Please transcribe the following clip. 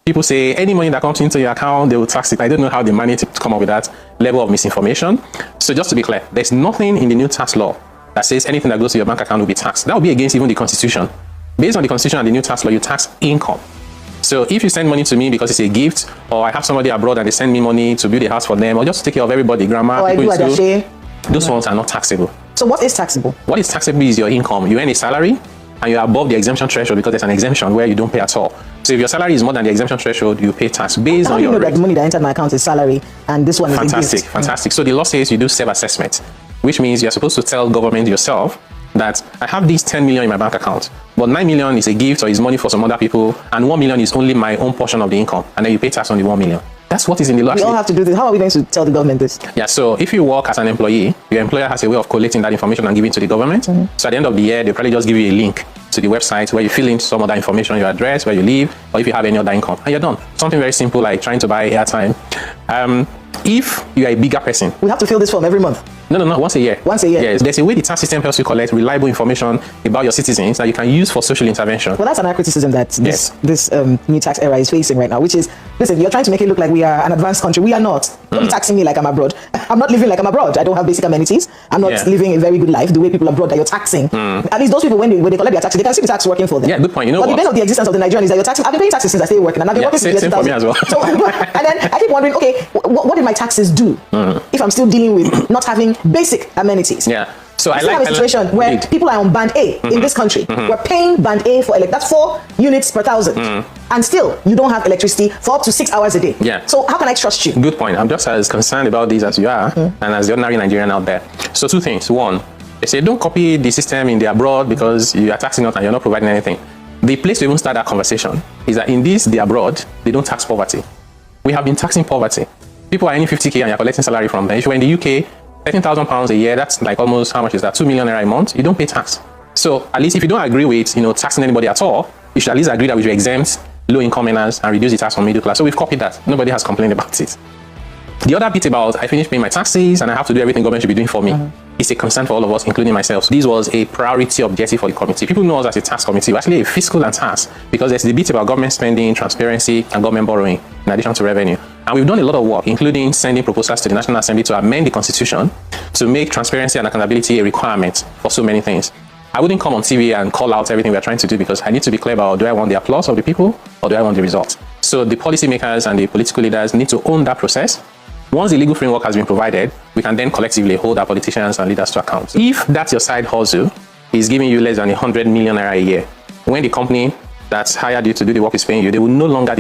People say any money that comes into your account, they will tax it. I don't know how they manage to come up with that level of misinformation. So just to be clear, there's nothing in the new tax law that says anything that goes to your bank account will be taxed. That would be against even the Constitution. Based on the Constitution and the new tax law, you tax income. So if you send money to me because it's a gift, or I have somebody abroad and they send me money to build a house for them, or just to take care of everybody, grandma, people in school, those ones are not taxable. So what is taxable? What is taxable is your income. You earn a salary and you're above the exemption threshold because there's an exemption where you don't pay at all. So if your salary is more than the exemption threshold, you pay tax based on your rate. That the money that entered my account is salary and this one is fantastic, a gift. Fantastic. So the law says you do self-assessment, which means you're supposed to tell government yourself that I have these 10 million in my bank account, but 9 million is a gift or is money for some other people, and 1 million is only my own portion of the income, and then you pay tax on the 1 million. That's what is in the law. We all have to do this. How are we going to tell the government this? Yeah, so if you work as an employee, your employer has a way of collating that information and giving it to the government. So at the end of the year, they probably just give you a link to the website where you fill in some other information, your address, where you live, or if you have any other income, and you're done. Something very simple like trying to buy airtime. If you are a bigger person, we have to fill this form every month. No, once a year. Once a year. Yes, there's a way the tax system helps you collect reliable information about your citizens that you can use for social intervention. Well, that's another criticism that this new tax era is facing right now, which is, listen, you're trying to make it look like we are an advanced country. We are not. Don't be taxing me like I'm abroad. I'm not living like I'm abroad. I don't have basic amenities. I'm not living a very good life the way people abroad that you're taxing. At least those people, when they collect their taxes, they can see the tax working for them. Yeah, good point. You know but what? the base of the existence of the Nigerian is that you're taxing. I've been paying taxes since I started working, and I've been working since same for me as well. So, and then I keep wondering, okay, what did my taxes do if I'm still dealing with not having basic amenities? Yeah. So I have a situation where people are on band A in this country. We're paying band A for that's 4 units per thousand, and still you don't have electricity for up to 6 hours a day. Yeah. So how can I trust you? Good point. I'm just as concerned about this as you are, and as the ordinary Nigerian out there. So two things. One, they say don't copy the system in the abroad because you are taxing us and you're not providing anything. The place to even start that conversation is that in the abroad, they don't tax poverty. We have been taxing poverty. People are earning 50k and you're collecting salary from them. If you're in the UK, £13,000 a year, that's like almost, how much is that? 2 million naira a month. You don't pay tax. So at least if you don't agree with, taxing anybody at all, you should at least agree that we should exempt low-income earners and reduce the tax on middle class. So we've copied that. Nobody has complained about it. The other bit about I finished paying my taxes and I have to do everything government should be doing for me is a concern for all of us, including myself. So this was a priority objective for the committee. People know us as a tax committee. We're actually a fiscal and tax because there's a debate about government spending, transparency, and government borrowing in addition to revenue. And we've done a lot of work, including sending proposals to the National Assembly to amend the Constitution to make transparency and accountability a requirement for so many things. I wouldn't come on TV and call out everything we're trying to do because I need to be clear about, do I want the applause of the people or do I want the results? So the policymakers and the political leaders need to own that process. Once the legal framework has been provided, we can then collectively hold our politicians and leaders to account. If that's your side hustle is giving you less than 100 million naira a year, when the company that's hired you to do the work is paying you, they will no longer